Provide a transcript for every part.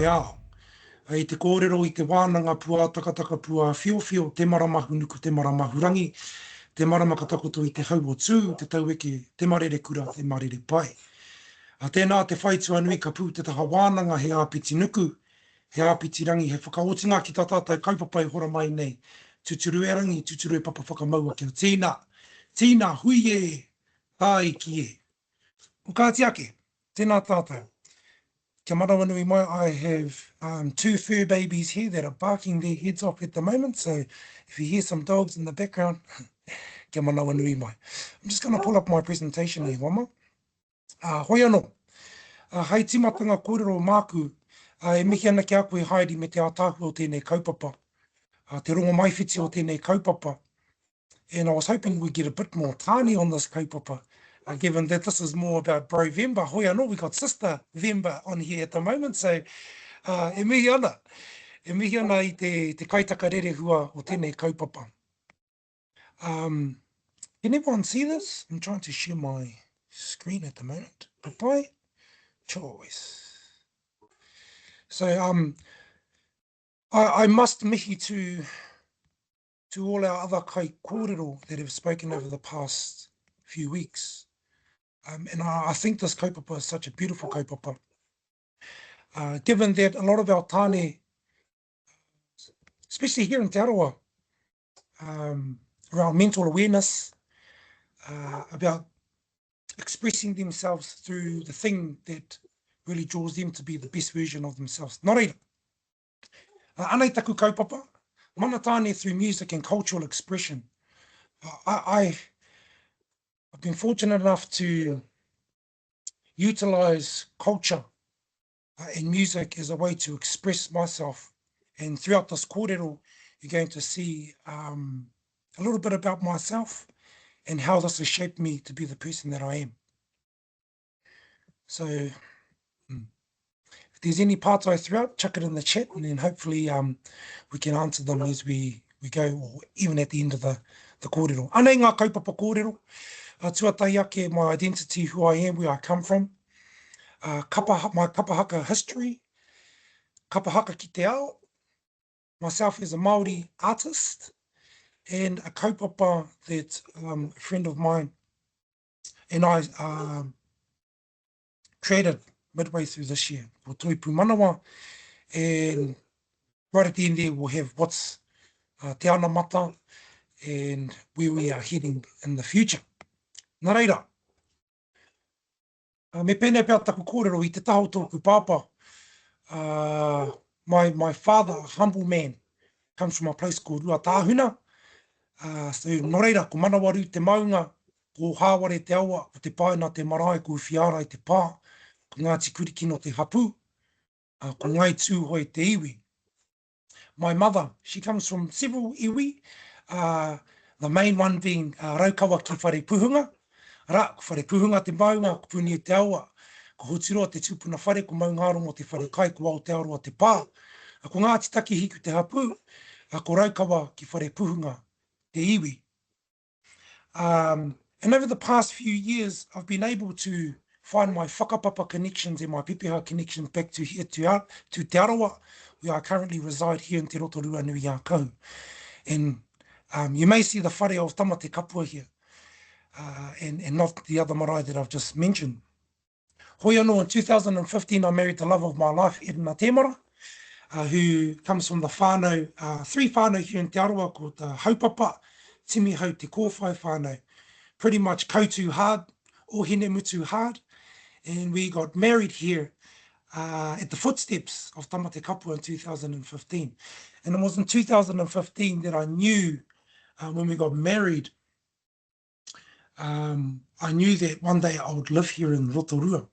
ao. I te kōrero i te wānanga pua, takataka pua, whio, te maramahu nuku, te maramahu rangi, te maramaka takoto i te hau o tū, te taueke, te marere kura, te marere pai. Tēnā te whaitua nui ka pū te taha wānanga he āpiti nuku, he āpiti rangi, he whakaotinga ki tā tātou kaupapa i hora mai nei. Tuturu e rangi, tuturu e papa whakamaua kia tīna. Tīna hui e, tāi ki e. O kāti ake, tēnā tātou. Kia manawa nui mai, I have two fur babies here that are barking their heads off at the moment, so if you hear some dogs in the background, kia manawa nui mai. I'm just going to pull up my presentation here, wama. Hoi anō. Hei timatanga kōrero māku, e mihi ana ki a koe Heidi me te ātāhu o tēnei kaupapa, te rongo maiwhiti o tēnei kaupapa, and I was hoping we'd get a bit more tāne on this kaupapa, given that this is more about Bro-Vember. Hoi anō, we got Sister Vember on here at the moment, so e mihi ana I te kaitaka rerehua o tēnei kaupapa. Can everyone see this? I'm trying to share my screen at the moment. Papai? Choice. So I must mihi to all our other kai kōrero that have spoken over the past few weeks. And I think this kaupapa is such a beautiful kaupapa. Given that a lot of our tāne, especially here in Te Arawa, around mental awareness, about expressing themselves through the thing that really draws them to be the best version of themselves. Nō reira. Anei taku kaupapa, mana tāne through music and cultural expression. I've been fortunate enough to utilize culture and music as a way to express myself. And throughout this kōrero, you're going to see a little bit about myself and how this has shaped me to be the person that I am. So if there's any parts I threw out, chuck it in the chat, and then hopefully we can answer them as we go, or even at the end of the kōrero. Anei ngā kaupapa kōrero, tuatai ake my identity, who I am, where I come from, my Kapa Haka history, Kapa Haka ki te ao, myself as a Māori artist, and a kaupapa that a friend of mine and I created midway through this year, for Toi Pūmanawa, and right at the end there we'll have what's te ana mata and where we are heading in the future. Nā reira, me pēnei pēr taku kōrero I te taho tōku pāpā. My father, a humble man, comes from a place called Ruatāhuna. So nō reira, ko manawaru te maunga, ko hāware te awa, ko te paena te marae, ko whiarai te pā, ko ngā tikuriki no te hapu, ko ngai tū hoi te iwi. My mother, she comes from several iwi, the main one being raukawa ki whare puhunga. Ra, ko whare puhunga te maunga, ko puni te awa, ko hotiroa te tūpuna whare, ko maungarongo te whare kai, ko au te aroa te pā. Ko ngā titaki hiku te hapu, ko raukawa ki whare puhunga te iwi. And over the past few years, I've been able to find my whakapapa connections and my pepeha connections back to here to Te Arawa, where I currently reside here in Te Rotorua Nui a Kau. And you may see the whare of Tamate Kapua here, and not the other marae that I've just mentioned. Hoi anō, in 2015, I married the love of my life, Eugene Temara, who comes from the whānau, three whānau here in Te Arawa called Haupapa, Timi Hau Te Kōwhai whānau, pretty much koutu hard, or hine mutu hard, and we got married here at the footsteps of Tamate Kapua in 2015. And it was in 2015 that I knew, when we got married, I knew that one day I would live here in Rotorua.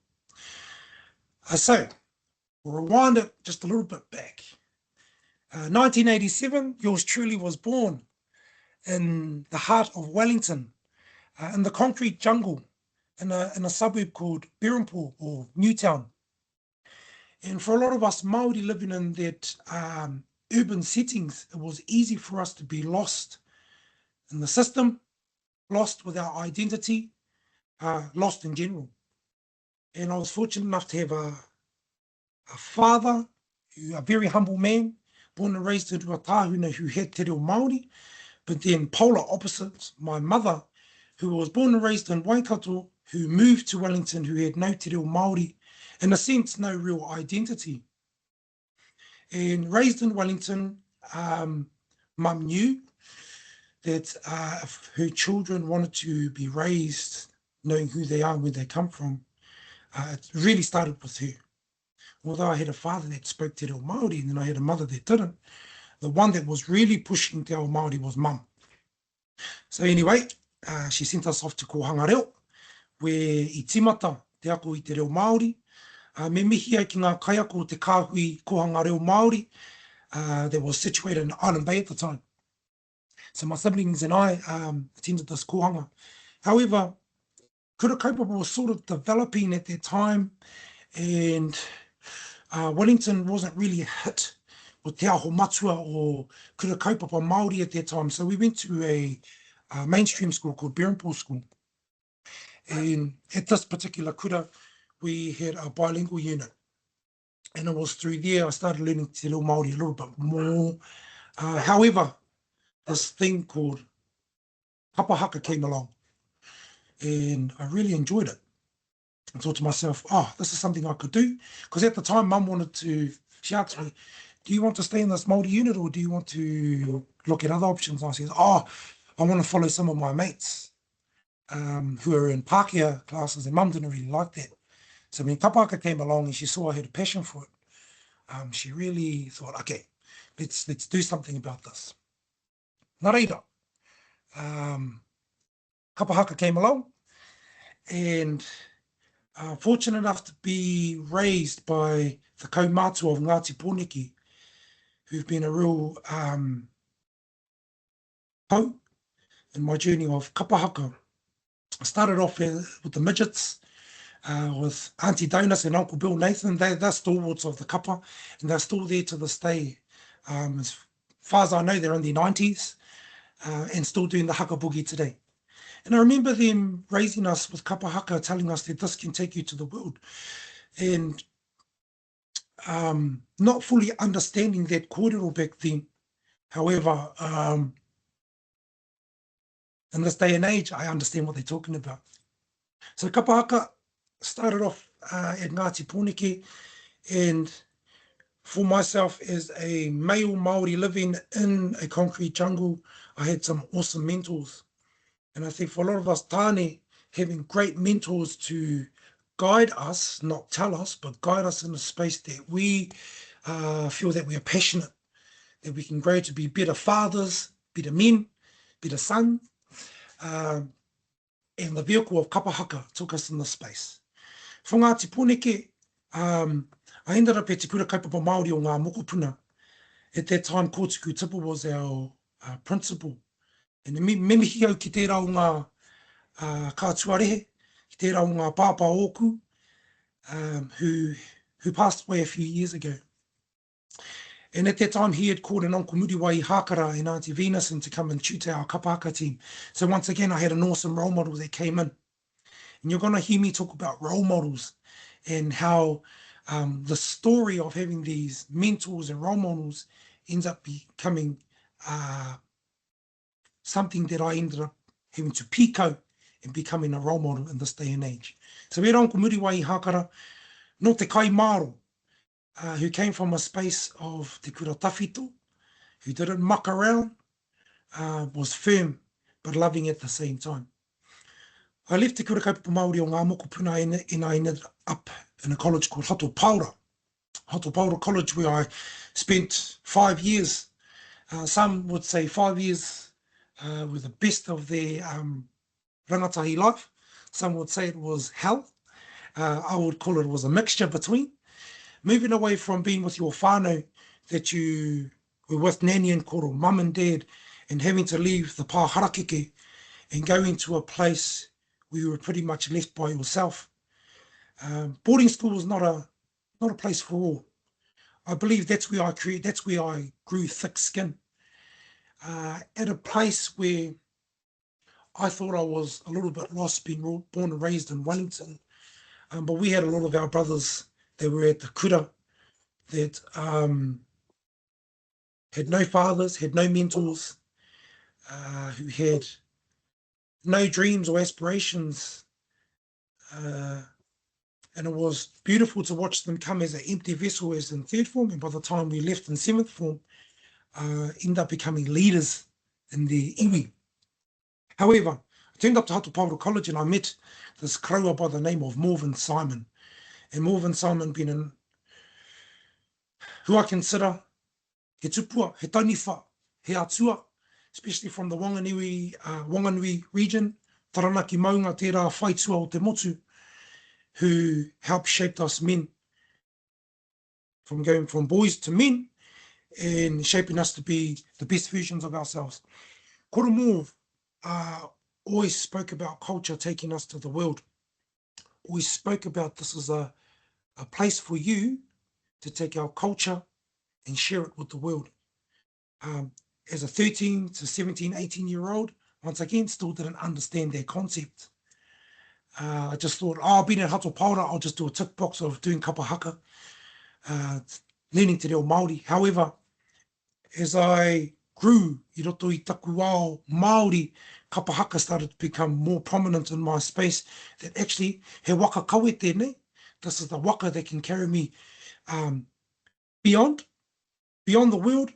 So, we'll rewind it just a little bit back. 1987, yours truly was born in the heart of Wellington, in the concrete jungle, in a suburb called Berrimpool or Newtown. And for a lot of us Māori living in that urban settings, it was easy for us to be lost in the system, lost with our identity, lost in general. And I was fortunate enough to have a father a very humble man, born and raised into a tāhuna who had te reo Māori, but then polar opposites, my mother, who was born and raised in Waikato, who moved to Wellington, who had no te reo Māori, in a sense, no real identity. And raised in Wellington, Mum knew that if her children wanted to be raised knowing who they are and where they come from, it really started with her. Although I had a father that spoke te reo Māori and then I had a mother that didn't, the one that was really pushing te ao Māori was Mum. So anyway, she sent us off to Kohanga Reo, where I timata te ako I te reo Māori. Me mihi ai ki ngā kaiako o te kāhui Kohanga Reo Māori that was situated in Island Bay at the time. So my siblings and I attended this kohanga. However, kura kaupapa was sort of developing at that time, and Wellington wasn't really a hit with te aho matua or kura kaupapa Māori at that time. So we went to a mainstream school called Berrenport School. And at this particular kura, we had a bilingual unit. And it was through there I started learning te reo Māori a little bit more. However, this thing called Kapa Haka came along, and I really enjoyed it. I thought to myself, oh, this is something I could do. Because at the time, Mum she asked me, do you want to stay in this Māori unit or do you want to look at other options? And I said, oh, I want to follow some of my mates who are in Pākehā classes, and Mum didn't really like that. So when Kapa Haka came along and she saw I had a passion for it, she really thought, okay, let's do something about this. Nā reira, Kapa Haka came along, and fortunate enough to be raised by the kaumātua of Ngāti Pōneke, who've been a real pau in my journey of Kapa Haka. I started off with the midgets, with Auntie Donuts and Uncle Bill Nathan. They're stalwarts of the kapa, and they're still there to this day. As far as I know, they're in their 90s and still doing the haka boogie today. And I remember them raising us with Kapa Haka, telling us that this can take you to the world. And not fully understanding that kōrero back then. However, in this day and age, I understand what they're talking about. So Kapa Haka started off at Ngāti Pōneke, and for myself as a male Māori living in a concrete jungle, I had some awesome mentors. And I think for a lot of us Tāne, having great mentors to guide us, not tell us, but guide us in a space that we feel that we are passionate, that we can grow to be better fathers, better men, better sons. And the vehicle of Kapa Haka took us in this space. For Ngāti Pōneke, I ended up at te kura kaupapa Māori o ngā mokopuna. At that time, Kōtuku Tipa was our principal. And me mihi au ki tērā o ngā kātuarehe, ki tērā o ngā pāpā ōku, who passed away a few years ago. And at that time, he had called an Uncle Muriwai Hākara and Auntie Venus in to come and tutor our Kapa Haka team. So once again, I had an awesome role model that came in. And you're going to hear me talk about role models and how the story of having these mentors and role models ends up becoming something that I ended up having to piko and becoming a role model in this day and age. So we had Uncle Muriwai Hākara, no te kai māro, who came from a space of te kura tawhito, who didn't muck around, was firm but loving at the same time. I left te kura kaupapa Māori o ngā mokopuna and I ended up in a college called Hato Paura College, where I spent 5 years. Some would say 5 years were the best of their rangatahi life. Some would say it was hell. I would call it was a mixture between. Moving away from being with your whānau that you were with nanny and koro, mum and dad, and having to leave the pāharakeke and go into a place where you were pretty much left by yourself. Boarding school was not a place for all. I believe that's where I grew thick skin. At a place where I thought I was a little bit lost, being born and raised in Wellington, but we had a lot of our brothers that were at the kura that had no fathers, had no mentors, who had no dreams or aspirations. And it was beautiful to watch them come as an empty vessel as in third form, and by the time we left in seventh form, end up becoming leaders in the iwi. However, I turned up to Hatupaura College and I met this kraua by the name of Morven Simon. And Morven Simon being in who I consider he tupua, he tauniwha, he atua, especially from the Wanganui region, Taranaki Maunga, tērā whaitua o te motu, who helped shape us men from going from boys to men and shaping us to be the best versions of ourselves. Koro Morv always spoke about culture taking us to the world. Always spoke about this is a place for you to take our culture and share it with the world. As a 13 to 17, 18-year-old, once again, still didn't understand their concept. I just thought, I've been at Hatupaura, I'll just do a tick box of doing Kapa Haka, learning te reo Māori. However, as I grew, I roto i taku ao Māori, Kapa Haka started to become more prominent in my space, that actually, he waka kawe tēnei. This is the waka that can carry me beyond the world,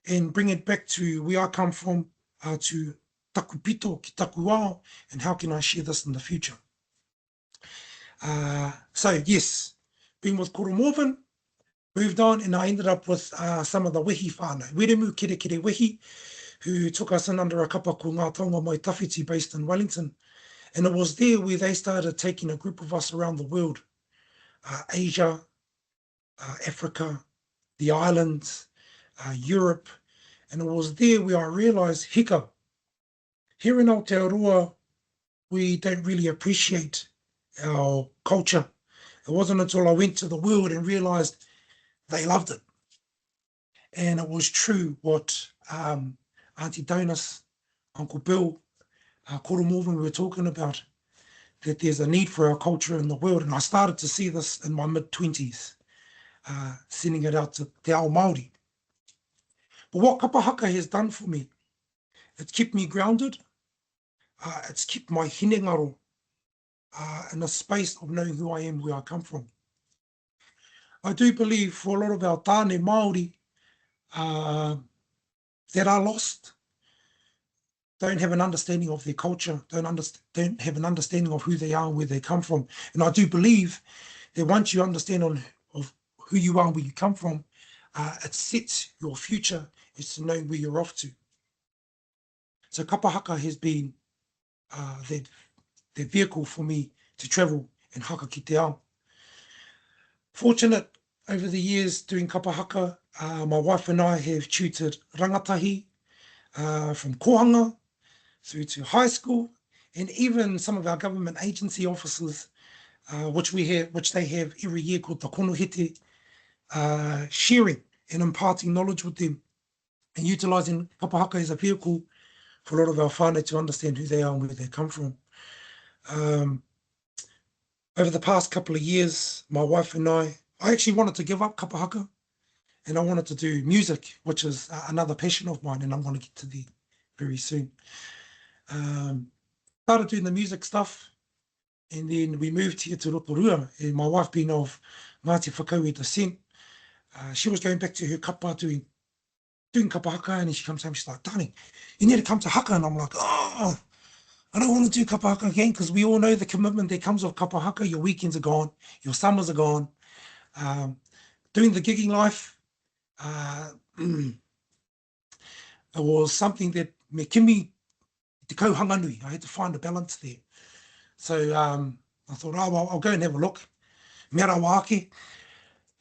and bring it back to where I come from, to taku pito ki taku ao, and how can I share this in the future. So yes, being with Koro Morven, moved on, and I ended up with some of the wehi whānau, Weremu Kere Kere Wehi, who took us in under a kapa ko Ngā Taonga Mai Tawhiti based in Wellington. And it was there where they started taking a group of us around the world, Asia, Africa, the islands, Europe. And it was there where I realized, hika, here in Aotearoa, we don't really appreciate our culture. It wasn't until I went to the world and realized they loved it. And it was true what Auntie Donis, Uncle Bill, Koro Morven, we were talking about, that there's a need for our culture in the world. And I started to see this in my mid-20s, sending it out to Te Ao Māori. But what Kapa Haka has done for me, it's kept me grounded. It's kept my hinengaro in a space of knowing who I am, where I come from. I do believe for a lot of our Tāne Māori that are lost, don't have an understanding of their culture, don't have an understanding of who they are and where they come from. And I do believe that once you understand of who you are and where you come from, it sets your future, is to know where you're off to. So Kapa Haka has been the vehicle for me to travel and haka ki te ao. Fortunate over the years doing Kapa Haka, my wife and I have tutored Rangatahi from kohanga through to high school, and even some of our government agency officers, which they have every year, called the konohete, sharing and imparting knowledge with them, and utilising Kapa Haka as a vehicle for a lot of our whānau to understand who they are and where they come from. Over the past couple of years, my wife and I actually wanted to give up Kapa Haka, and I wanted to do music, which is another passion of mine, and I'm going to get to there very soon. Started doing the music stuff, and then we moved here to Rotorua, and my wife being of Ngāti Whakaue descent, she was going back to her kapa doing Kapa Haka, and she comes home, she's like, Tāne, you need to come to Haka. And I'm like, oh, I don't want to do Kapa Haka again, because we all know the commitment that comes with Kapa Haka. Your weekends are gone, your summers are gone. Doing the gigging life, it was something that me kimi te kauhanganui. I had to find a balance there. So I thought, oh, well, I'll go and have a look. Me arawa ake.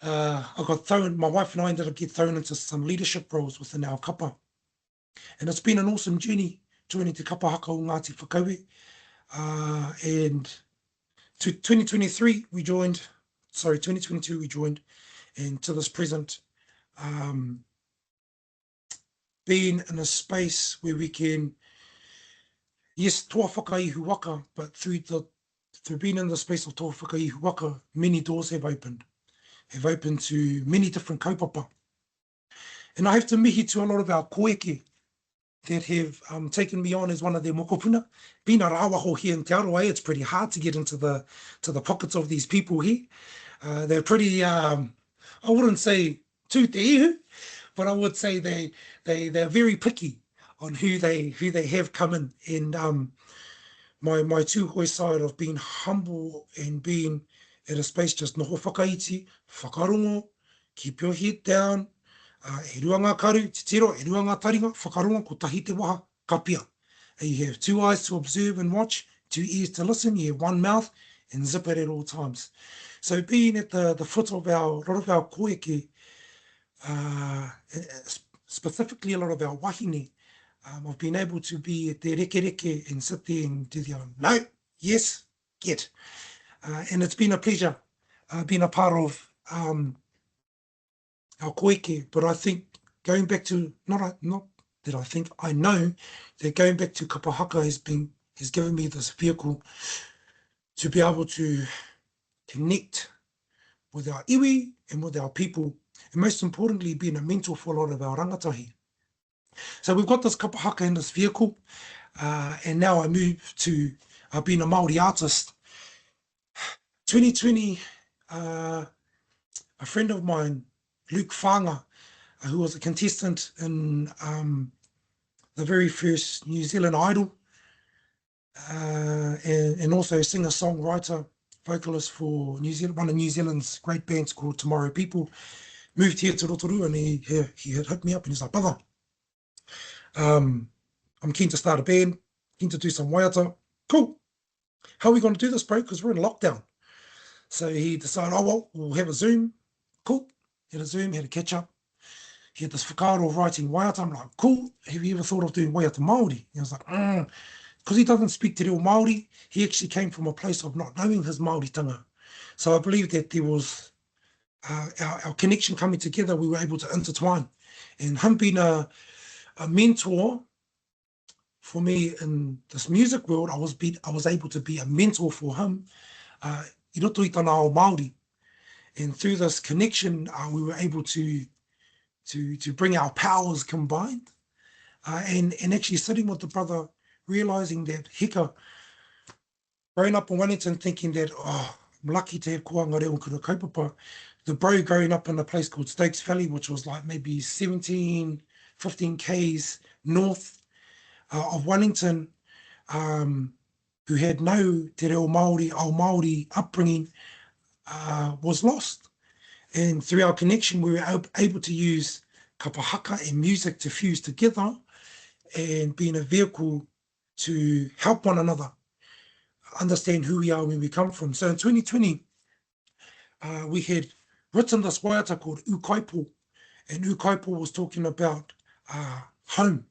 I got thrown, my wife and I ended up getting thrown into some leadership roles within our kapa. And it's been an awesome journey joining te Kapa Haka o Ngāti Whakaue. And to 2022 we joined, and to this present, being in a space where we can, yes, toa whakaihu waka, but through being in the space of toa whakaihu waka, many doors have opened. have opened to many different kaupapa. And I have to mihi to a lot of our koeke that have taken me on as one of their mokopuna. Being a rāwaho here in Te Arawa, it's pretty hard to get into the pockets of these people here. They're pretty, I wouldn't say tū te ihu, but I would say they're very picky on who they have come in. And my tūhoi side of being humble and being at a space just noho whakaiti, whakarongo, keep your head down, e rua ngā karu, te tiro, e rua ngā taringa, whakarongo, ko tahi te waha, ka pia. And you have 2 eyes to observe and watch, 2 ears to listen, you have 1 mouth, and zip it at all times. So being at the foot of a lot of our koeke, specifically a lot of our wahine, I've been able to be at the reke and sit there and do the no, yes, get. And it's been a pleasure being a part of our koeke, but I think going back to, not that I think, I know that going back to Kapa Haka has given me this vehicle to be able to connect with our iwi and with our people, and most importantly, being a mentor for a lot of our rangatahi. So we've got this Kapa Haka in this vehicle, and now I move to being a Māori artist. 2020, a friend of mine, Luke Whanga, who was a contestant in the very first New Zealand Idol, and also a singer-songwriter, vocalist for New Zealand, one of New Zealand's great bands called Tomorrow People, moved here to Rotorua, and he had hit me up and he's like, brother, I'm keen to start a band, keen to do some waiata. Cool. How are we going to do this, bro? Because we're in lockdown. So he decided, oh, well, we'll have a Zoom. Cool. Had a Zoom, had a catch up. He had this whakaaro of writing waiata. I'm like, cool. Have you ever thought of doing waiata Māori? He was like, because he doesn't speak te reo Māori, he actually came from a place of not knowing his Māoritanga. So I believe that there was our connection coming together, we were able to intertwine. And him being a mentor for me in this music world, I was able to be a mentor for him i roto i tana ao Māori. And through this connection, we were able to bring our powers combined. And actually sitting with the brother, realizing that hika, growing up in Wellington thinking that, oh, I'm lucky to have koanga reo kura kaupapa. The bro growing up in a place called Stokes Valley, which was like maybe 17, 15 Ks north of Wellington, who had no te reo Māori, ao Māori upbringing, was lost. And through our connection, we were able to use Kapa Haka and music to fuse together and be in a vehicle to help one another understand who we are, where we come from. So in 2020, we had written this waiata called Ukaipo, and Ukaipo was talking about home.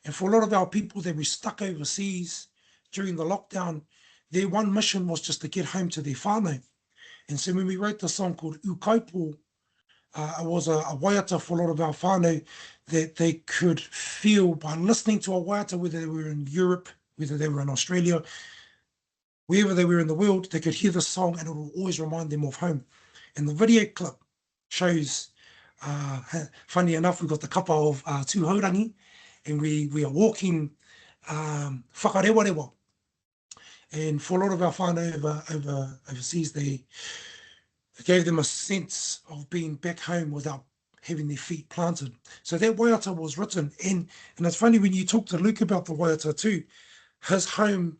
And for a lot of our people that were stuck overseas during the lockdown, their one mission was just to get home to their whānau. And so when we wrote the song called Ukaipo, it was a waiata for a lot of our whānau that they could feel by listening to a waiata, whether they were in Europe, whether they were in Australia, wherever they were in the world, they could hear the song and it will always remind them of home. And the video clip shows, funny enough, we've got the kapa of Tūhaurangi, and we are walking whakarewarewa. And for a lot of our whānau overseas, they gave them a sense of being back home without having their feet planted. So that waiata was written. And it's funny when you talk to Luke about the waiata too, his home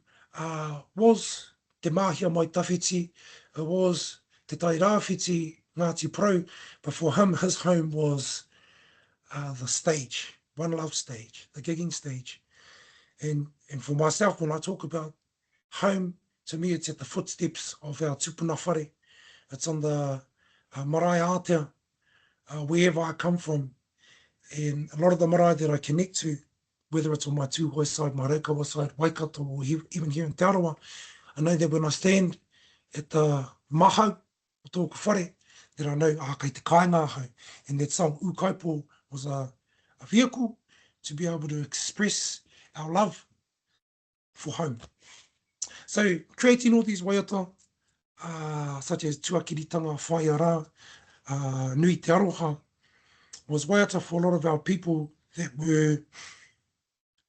was te mahia mai tawhiti, it was te tai rāwhiti Ngāti Pro, but for him, his home was the stage, One Love stage, the gigging stage. And for myself, when I talk about home, to me, it's at the footsteps of our tupuna whare. It's on the marae Aotea, wherever I come from. And a lot of the marae that I connect to, whether it's on my tūhoi side, my Raukawa side, Waikato, or even here in Te Arawa, I know that when I stand at the mahau o tōku whare, that I know, kei te kāinga hau. And that song, Ukaipo, was a vehicle to be able to express our love for home. So creating all these waiata, such as tuakiritanga, whaiara, nui te aroha, was waiata for a lot of our people that were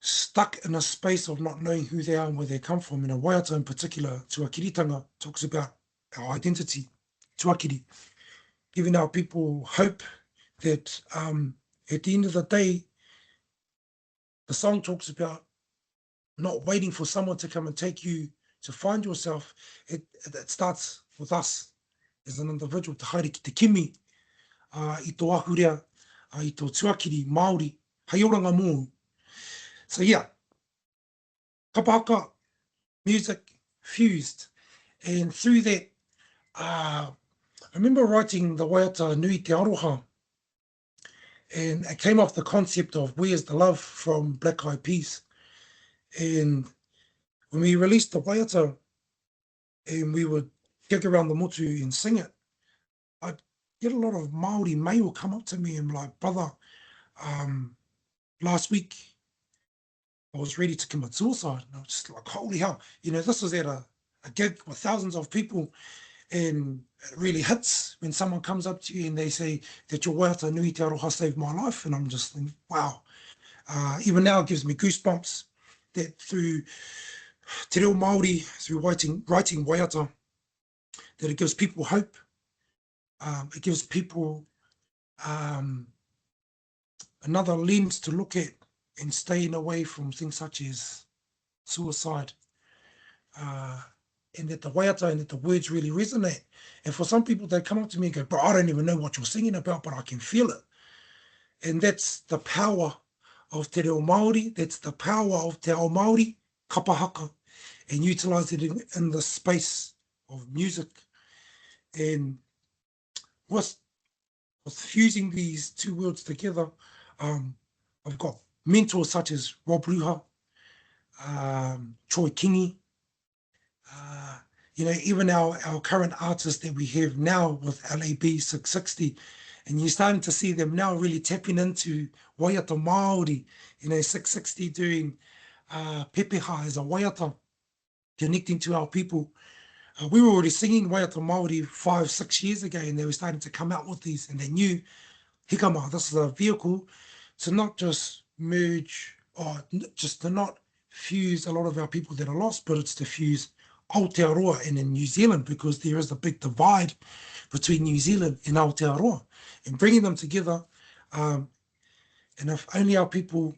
stuck in a space of not knowing who they are and where they come from. And a waiata in particular, tuakiritanga, talks about our identity, tuakiri, giving our people hope that at the end of the day, the song talks about not waiting for someone to come and take you to find yourself. It starts with us as an individual, te haere ki te kimi, i tō ahurea, i tō tuakiri, Māori, hei oranga mō. So yeah, Kapa Haka, music fused. And through that, I remember writing the waiata Nui Te Aroha, and it came off the concept of Where's the Love from Black Eyed Peas. And when we released the waiata and we would kick around the motu and sing it, I'd get a lot of Māori male come up to me and like, brother, last week I was ready to commit suicide. And I was just like, holy hell, you know, this was at a gig with thousands of people, and it really hits when someone comes up to you and they say that your waiata Nui Te Aroha saved my life. And I'm just thinking, wow. Even now it gives me goosebumps that through te reo Māori, through writing waiata, that it gives people hope. It gives people another lens to look at and staying away from things such as suicide. And that the waiata and that the words really resonate. And for some people, they come up to me and go, bro, I don't even know what you're singing about, but I can feel it. And that's the power of te reo Māori. That's the power of te ao Māori, Kapa Haka, and utilise it in the space of music. And with fusing these two worlds together, I've got mentors such as Rob Ruha, Troy Kingi, you know, even our current artists that we have now with LAB 660, and you're starting to see them now really tapping into waiata Māori, you know, 660 doing pepeha as a waiata, connecting to our people. We were already singing waiata Māori 5-6 years ago, and they were starting to come out with these, and they knew, hikama, this is a vehicle to not just merge, or just to not fuse a lot of our people that are lost, but it's to fuse Aotearoa and in New Zealand, because there is a big divide between New Zealand and Aotearoa, and bringing them together. And if only our people,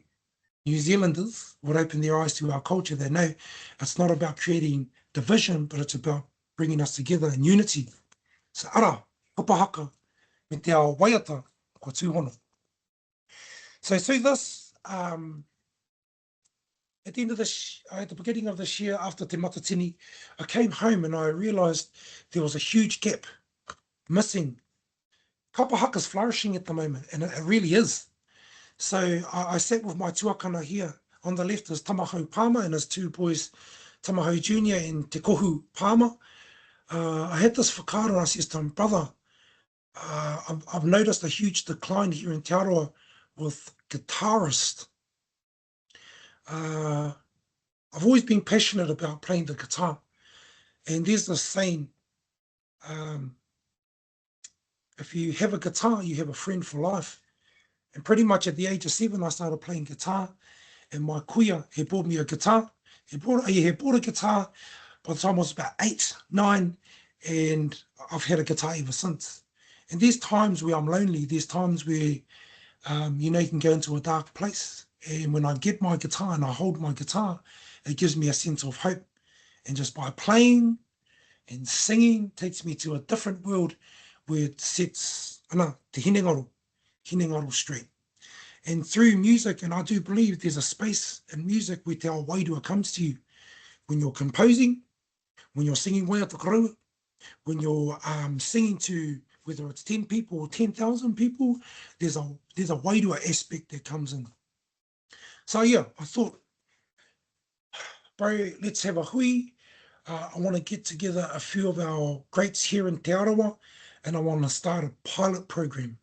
New Zealanders, would open their eyes to our culture, they know it's not about creating division, but it's about bringing us together in unity. So ara, Kapa Haka, me te ao waiata, ko tūhono. So through this, at the end of this, at the beginning of this year, after Te Matatini, I came home and I realised there was a huge gap missing. Kapa Haka's flourishing at the moment, and it really is. So I sat with my tuakana here. On the left is Tamahau Palmer and his two boys, Tamahau Junior and Te Kohu Palmer. I had this whakaara and I said to him, brother, I've noticed a huge decline here in Te Arawa with guitarist. I've always been passionate about playing the guitar. And there's this saying, if you have a guitar, you have a friend for life. And pretty much at the age of 7, I started playing guitar. And my kuia, he bought me a guitar. He bought a guitar by the time I was about 8, 9, and I've had a guitar ever since. And there's times where I'm lonely. There's times where, you know, you can go into a dark place. And when I get my guitar and I hold my guitar, it gives me a sense of hope. And just by playing and singing takes me to a different world where it sets te hinengaro straight. And through music, and I do believe there's a space in music where te ao wairua comes to you. When you're composing, when you're singing waiata korua, when you're singing to, whether it's 10 people or 10,000 people, there's a wairua aspect that comes in. So yeah, I thought, bro, let's have a hui. I want to get together a few of our greats here in Te Arawa, and I want to start a pilot program.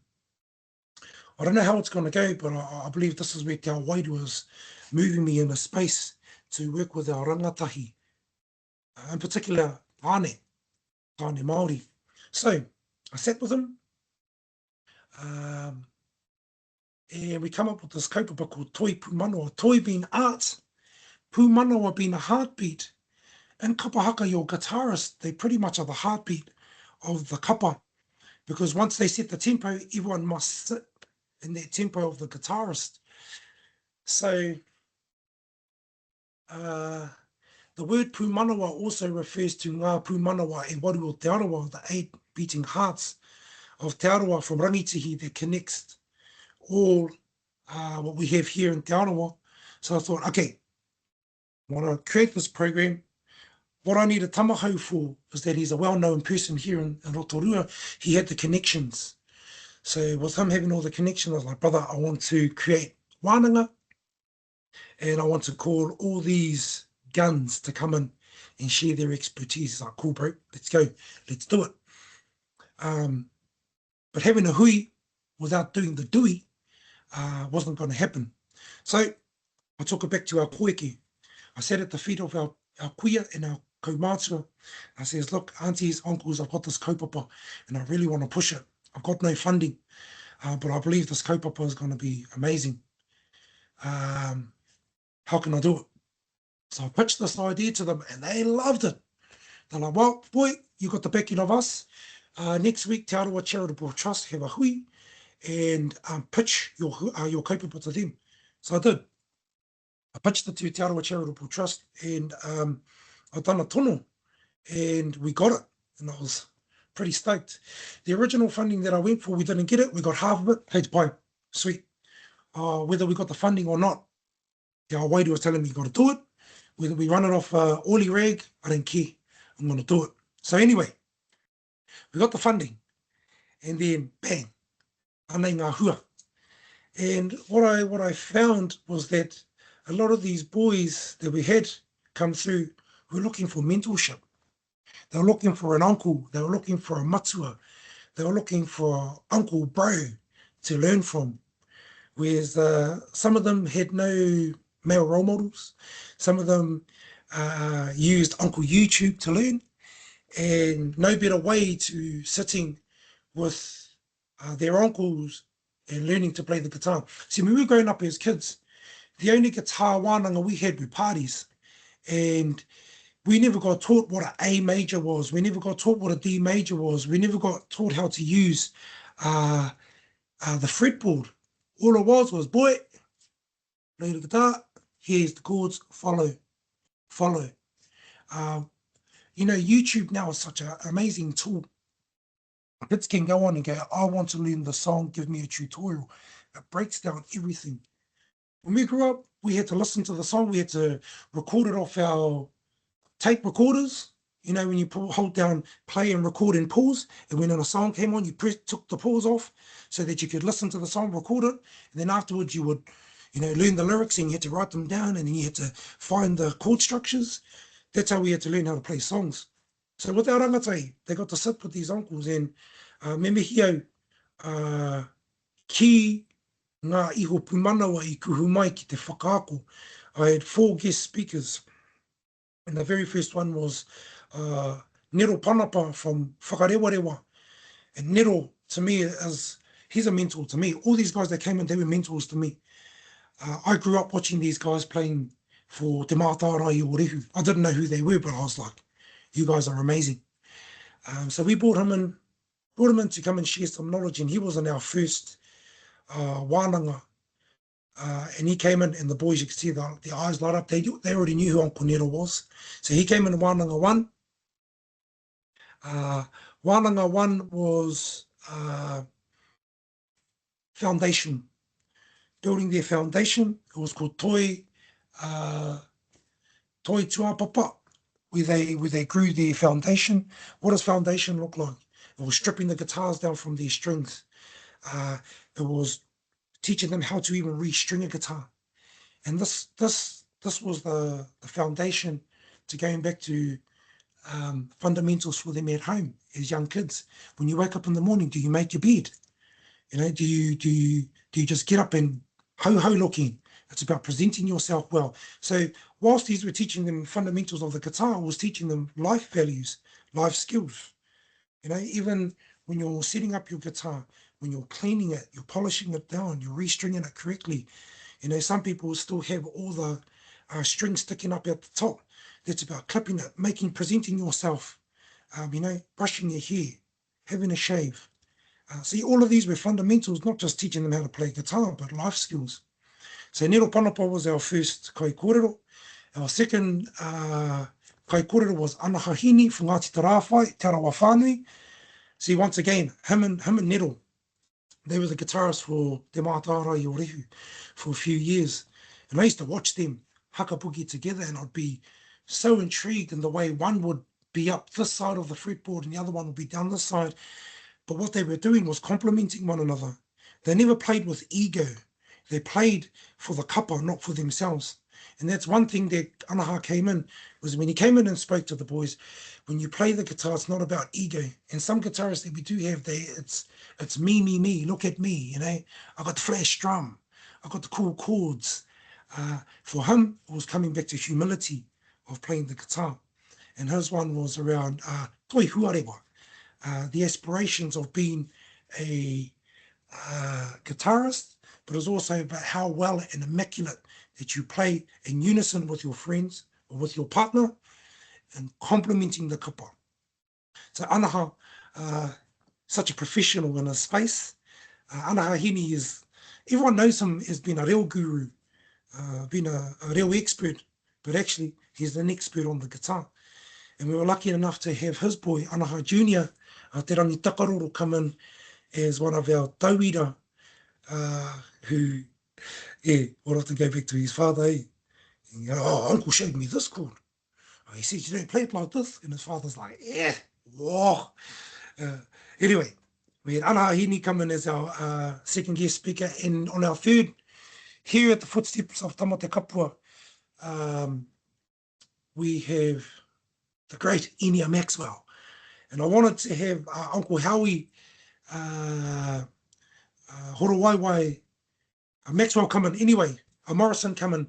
I don't know how it's going to go, but I believe this is where Te Ao Wairua is moving me in a space to work with our rangatahi, in particular Tāne. Tāne Māori. So I sat with him, and we come up with this kaupapa called Toi Pūmanawa. Toi being art, Pūmanawa being a heartbeat. And Kapa Haka, your guitarist, they pretty much are the heartbeat of the kapa, because once they set the tempo, everyone must sit in that tempo of the guitarist. So the word Pūmanawa also refers to ngā Pūmanawa e waru o Te Arawa, the 8 beating hearts of Te Arawa from Rangatahi that connects all what we have here in Te Arawa. So I thought, okay, I want to create this program. What I need a tamahau for is that he's a well-known person here in Rotorua. He had the connections. So with him having all the connections, I was like, brother, I want to create wānanga, and I want to call all these guns to come in and share their expertise. He's like, cool, bro, let's go, let's do it. But having a hui without doing the dui wasn't going to happen. So I took it back to our koeke. I sat at the feet of our kuia and our kaumātua. I says, look, aunties, uncles, I've got this kaupapa and I really want to push it. I've got no funding, but I believe this kaupapa is going to be amazing. How can I do it? So I pitched this idea to them and they loved it. They're like, well, boy, you got the backing of us. Next week, Te Arawa Charitable Trust have a hui and pitch your kaupapa to them. So I did. I pitched it to Te Arawa Charitable Trust and I've done a tono and we got it. And I was pretty stoked. The original funding that I went for, we didn't get it. We got half of it. Hey, pai, sweet. Whether we got the funding or not, the Wairi was telling me you got to do it. Whether we run it off Oli Rag, I don't care. I'm going to do it. So anyway, we got the funding. And then, bang, anei ngā hua. And what I found was that a lot of these boys that we had come through were looking for mentorship. They were looking for an uncle. They were looking for a matua. They were looking for uncle bro to learn from. Whereas some of them had no male role models. Some of them used Uncle YouTube to learn, and no better way to sitting with their uncles and learning to play the guitar. See, when we were growing up as kids, the only guitar wānanga we had were parties, and we never got taught what an A major was. We never got taught what a D major was. We never got taught how to use the fretboard. All it was, boy, play the guitar, here's the chords, follow. You know, YouTube now is such an amazing tool. Kids can go on and go, I want to learn the song, give me a tutorial. It breaks down everything. When we grew up, we had to listen to the song. We had to record it off our tape recorders. You know, when you hold down play and record and pause, and when a song came on, you took the pause off so that you could listen to the song, record it, and then afterwards you would, you know, learn the lyrics and you had to write them down, and then you had to find the chord structures. That's how we had to learn how to play songs. So with our rangatahi, they got to sit with these uncles, and me hio ki ngā iho Pūmanawa I kuhu mai ki te whakaako. I had 4 guest speakers, and the very first one was Nero Panapa from Whakarewarewa. And Nero, to me, he's a mentor to me. All these guys that came in, they were mentors to me. I grew up watching these guys playing for Te Mātārai o Rehu. I didn't know who they were, but I was like, you guys are amazing. So we brought him in to come and share some knowledge, and he was in our first wānanga. And he came in, and the boys, you could see the eyes light up. They already knew who Uncle Nero was. So he came in wānanga 1. Wānanga 1 was foundation, building their foundation. It was called Toi Pūmanawa, where they grew their foundation. What does foundation look like? It was stripping the guitars down from their strings. It was teaching them how to even restring a guitar. And this was the foundation to going back to fundamentals for them at home as young kids. When you wake up in the morning, do you make your bed? You know, do you just get up and ho looking? It's about presenting yourself well. So whilst these were teaching them fundamentals of the guitar, I was teaching them life values, life skills. You know, even when you're setting up your guitar, when you're cleaning it, you're polishing it down, you're restringing it correctly. You know, some people still have all the strings sticking up at the top. That's about clipping it, presenting yourself, you know, brushing your hair, having a shave. See, all of these were fundamentals, not just teaching them how to play guitar, but life skills. So Nero Panapa was our first kai kōrero. Our second kai kōrero was Anahahini from Ngāti Tarawhai, Te Arawa whānui. See, once again, him and Nero, they were the guitarists for Te Mātārai o Rehu for a few years. And I used to watch them hakapuki together, and I'd be so intrigued in the way one would be up this side of the fretboard and the other one would be down this side. But what they were doing was complementing one another. They never played with ego. They played for the kapa, not for themselves. And that's one thing that Anaha came in, was when he came in and spoke to the boys, when you play the guitar, it's not about ego. And some guitarists that we do have, it's me, look at me, you know. I got the flash drum, I got the cool chords. For him, it was coming back to humility of playing the guitar. And his one was around Toi Pūmanawa, the aspirations of being a guitarist, but it's also about how well and immaculate that you play in unison with your friends or with your partner and complementing the kapa. So Anaha, such a professional in his space. Anaha Hini is, everyone knows him as being a reo guru, being a reo expert, but actually he's an expert on the guitar. And we were lucky enough to have his boy, Anaha Junior, Te Rangi Takaroro, come in as one of our tauira, who, would often go back to his father. And you go, oh, Uncle showed me this chord. Oh, he said, you don't play it like this. And his father's like, yeah, whoa. Anyway, we had Anaha Hini come in as our second guest speaker. And on our third, here at the footsteps of Tamate Kapua, we have the great Enia Maxwell. And I wanted to have Uncle Howie Horowaiwai Maxwell come in anyway, Morrison come in,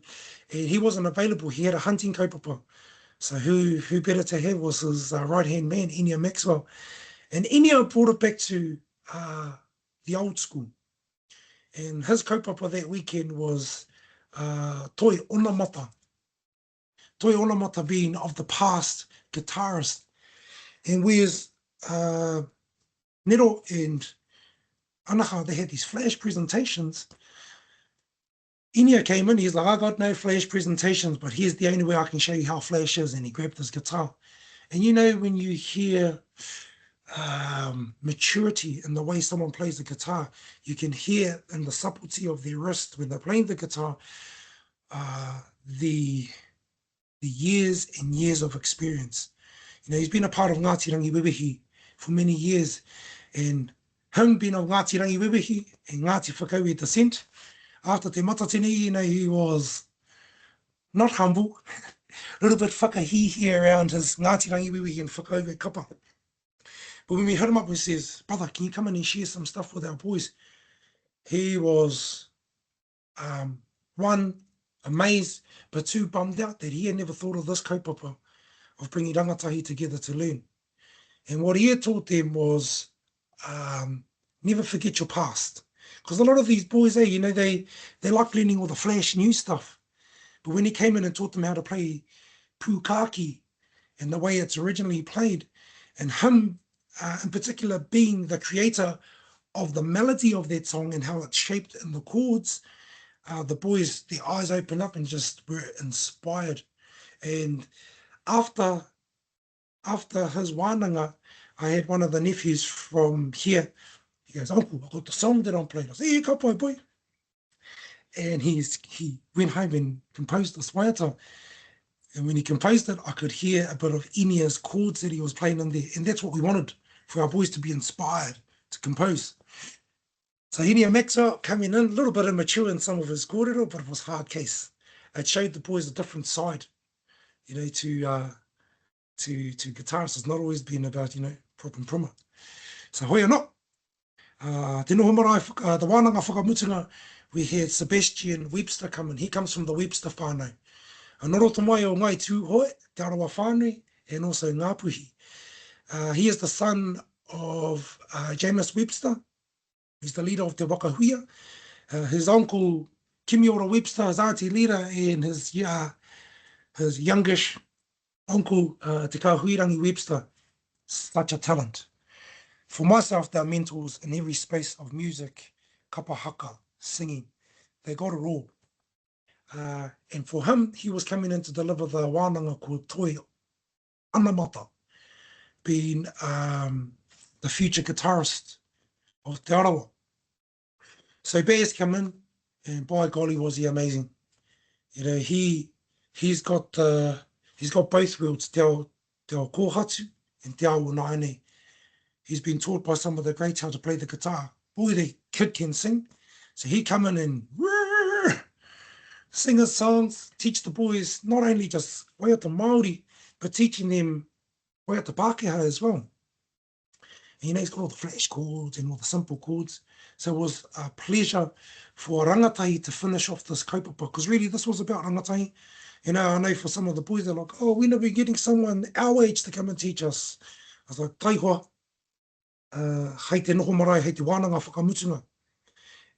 and he wasn't available. He had a hunting kaupapa. So who better to have was his right-hand man, Enia Maxwell. And Enia brought it back to the old school. And his kaupapa that weekend was Toi Pūmanawa. Toi Pūmanawa being of the past guitarist. And whereas Nero and Anaha, they had these flash presentations, Enia came in, he's like, I got no flash presentations, but here's the only way I can show you how flash is. And he grabbed his guitar. And you know, when you hear maturity in the way someone plays the guitar, you can hear in the subtlety of their wrist when they're playing the guitar, the years and years of experience. You know, he's been a part of Ngāti Rangi Wewehi for many years. And him being of Ngāti Rangi Wewehi and Ngāti Whakauē descent, after te matatini, you know, he was not humble, a little bit whakahihi around his Ngāti Rangi Wewehi and Whakauē kapa. But when we hit him up, he says, brother, can you come in and share some stuff with our boys? He was, one, amazed, but two, bummed out that he had never thought of this kaupapa of bringing rangatahi together to learn. And what he had taught them was never forget your past. Because a lot of these boys, you know, they like learning all the flash new stuff. But when he came in and taught them how to play pukaki and the way it's originally played, and him in particular being the creator of the melody of that song and how it's shaped in the chords, the boys, their eyes opened up and just were inspired. And after his wānanga, I had one of the nephews from here. He goes, Uncle, I got the song that I'm playing. I said, yeah, kapai, boy. And he went home and composed this waiata. And when he composed it, I could hear a bit of Enia's chords that he was playing in there. And that's what we wanted, for our boys to be inspired to compose. So Enia Maxwell coming in, a little bit immature in some of his kōrero, but it was hard case. It showed the boys a different side, you know, to guitarists. It's not always been about, you know, prop and pruma. So hoi anō. Te noho marae, the wānanga whakamutunga, we had Sebastian Webster come in. He comes from the Webster whānau. Noroto mai o ngai tū hoe, Te Arawa whānui, and also Ngāpuhi. He is the son of James Webster. He's the leader of Te Wakahuia. His uncle, Kimiora Webster, his auntie leader, and his youngish uncle, Te Kahuirangi Webster. Such a talent. For myself, they're mentors in every space of music, Kapa Haka, singing. They got it all. And for him, he was coming in to deliver the wānanga called Toi Pūmanawa, being the future guitarist of Te Arawa. So Bears come in, and by golly was he amazing. You know, he's got both worlds, te ao kōhatu and te ao naene. He's been taught by some of the greats how to play the guitar. Boy, the kid can sing. So he come in and sing his songs, teach the boys not only just waiata Māori, but teaching them waiata Pākehā as well. And, you know, he's got all the flash chords and all the simple chords. So it was a pleasure for Rangatahi to finish off this kaupapa, because really this was about Rangatahi. You know, I know for some of the boys, they're like, oh, when are we getting someone our age to come and teach us? I was like, taihoa, hei te noho marae, hei te wānanga whakamutunga.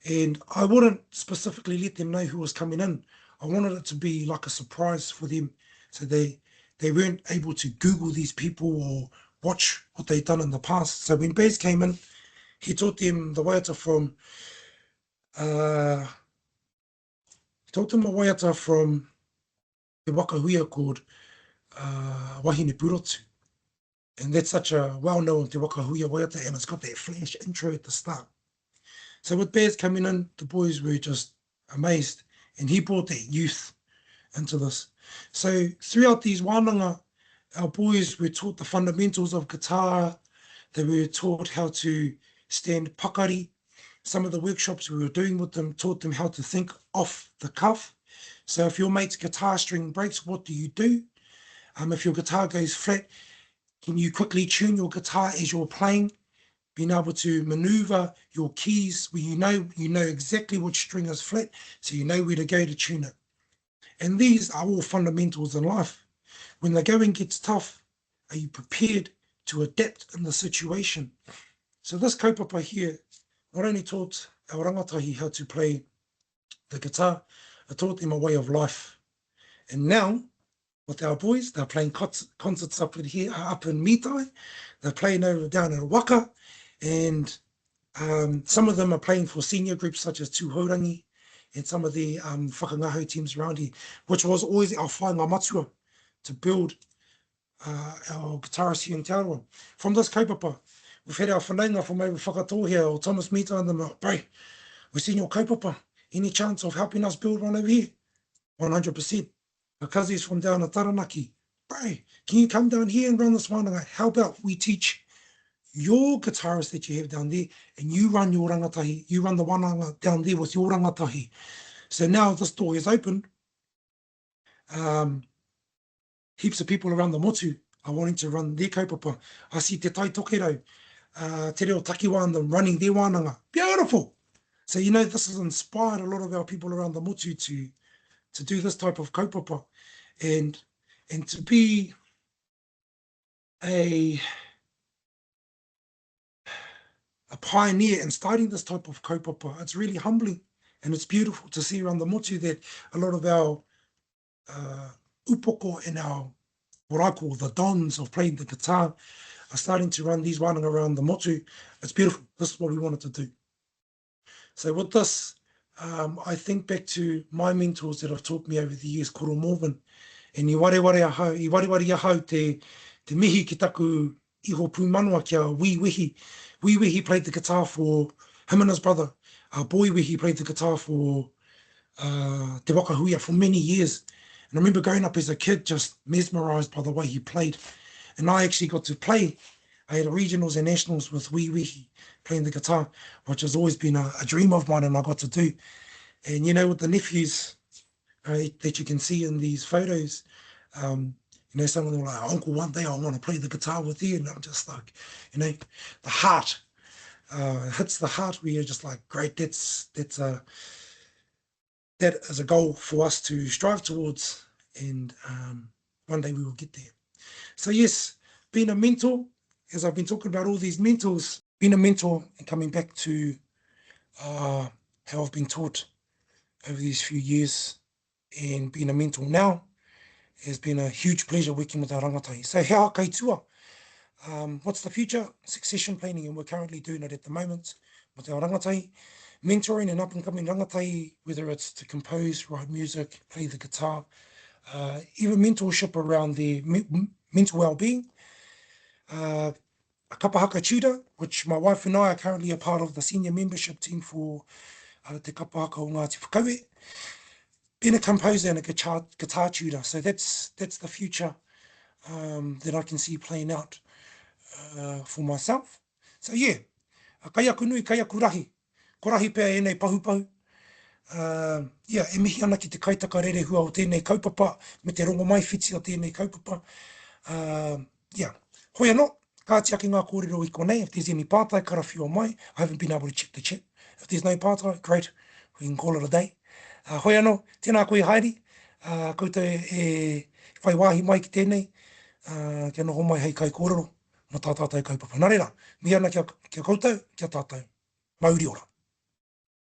And I wouldn't specifically let them know who was coming in. I wanted it to be like a surprise for them. So they weren't able to Google these people or watch what they'd done in the past. So when Bez came in, he taught them the waiata from the Wakahuia called Wahine Purotu. And that's such a well-known Te Wakahuia waiata, and it's got that flash intro at the start. So with Bears coming in, the boys were just amazed, and he brought that youth into this. So throughout these wānanga, our boys were taught the fundamentals of guitar. They were taught how to stand pakari. Some of the workshops we were doing with them taught them how to think off the cuff. So if your mate's guitar string breaks, what do you do? If your guitar goes flat, can you quickly tune your guitar as you're playing? Being able to maneuver your keys where you know exactly which string is flat, so you know where to go to tune it. And these are all fundamentals in life. When the going gets tough, are you prepared to adapt in the situation? So this kaupapa here not only taught our rangatahi how to play the guitar, it taught them a way of life. And now, with our boys, they're playing concerts up in Mitai, they're playing over down in Waka, and some of them are playing for senior groups such as Tūhourangi and some of the whakangaho teams around here, which was always our whainga matua to build our guitarists here in Te Arawa. From this kaupapa, we've had our whanaunga from over Whakatohea or Thomas Mita and them, bro, we've seen your kaupapa. Any chance of helping us build one over here? 100%. Because he's from down at Taranaki, bro, can you come down here and run this wānanga? How about we teach your guitarist that you have down there, and you run your rangatahi, you run the wānanga down there with your rangatahi. So now this door is open. Heaps of people around the motu are wanting to run their kaupapa. I see te tai tokero, te reo takiwa and them running their wānanga. Beautiful. So, you know, this has inspired a lot of our people around the motu to do this type of kaupapa, and to be a pioneer in starting this type of kaupapa. It's really humbling, and it's beautiful to see around the motu that a lot of our upoko and our, what I call the dons of playing the guitar, are starting to run these wānanga around the motu. It's beautiful. This is what we wanted to do. So with this, I think back to my mentors that have taught me over the years, Koro Morvan, and i wareware ahau te mihi ki taku iho Pūmanawa kia Wee Wehi. Wee Wehi played the guitar for him and his brother. Boy Wehi played the guitar for Te Wakahuia for many years. And I remember growing up as a kid, just mesmerised by the way he played. And I actually got to play. I had regionals and nationals with Wee Wehi playing the guitar, which has always been a dream of mine, and I got to do. And, you know, with the nephews that you can see in these photos, you know, some of them are like, Uncle, one day I want to play the guitar with you. And I'm just like, you know, the heart hits the heart where you're just like, great, that is a goal for us to strive towards. And one day we will get there. So yes, being a mentor as I've been talking about all these mentors, being a mentor and coming back to how I've been taught over these few years and being a mentor now, has been a huge pleasure working with our rangatahi. So he aha kaitua. What's the future? Succession planning, and we're currently doing it at the moment with our rangatahi. Mentoring an up-and-coming rangatahi, whether it's to compose, write music, play the guitar, even mentorship around their mental well-being. A Kapa Haka tutor, which my wife and I are currently a part of the senior membership team for Te Kapa Haka o Ngāti Whakauē. Being a composer and a guitar tutor, so that's the future that I can see playing out for myself. So yeah, kai aku nui, kai aku rahi. Ko rahi pēr e nei pahupahu. Yeah, e mihi ana ki te kaitaka rerehua o tēnei kaupapa, me te rongo mai whiti o tēnei kaupapa. Yeah, hoi anō, kāti ake ngā kōrero i konei. If there's any pātai, karawhiua mai. I haven't been able to check the chat. If there's no pātai, great, we can call it a day. Hoi anō, tēnā koe haere, koutou e whai wāhi mai ki tēnei, kia noho mai hei kai kōrero, no tā tātou kaupapa. Nā reira, mihi ana kia koutou, kia tātou, mauri ora.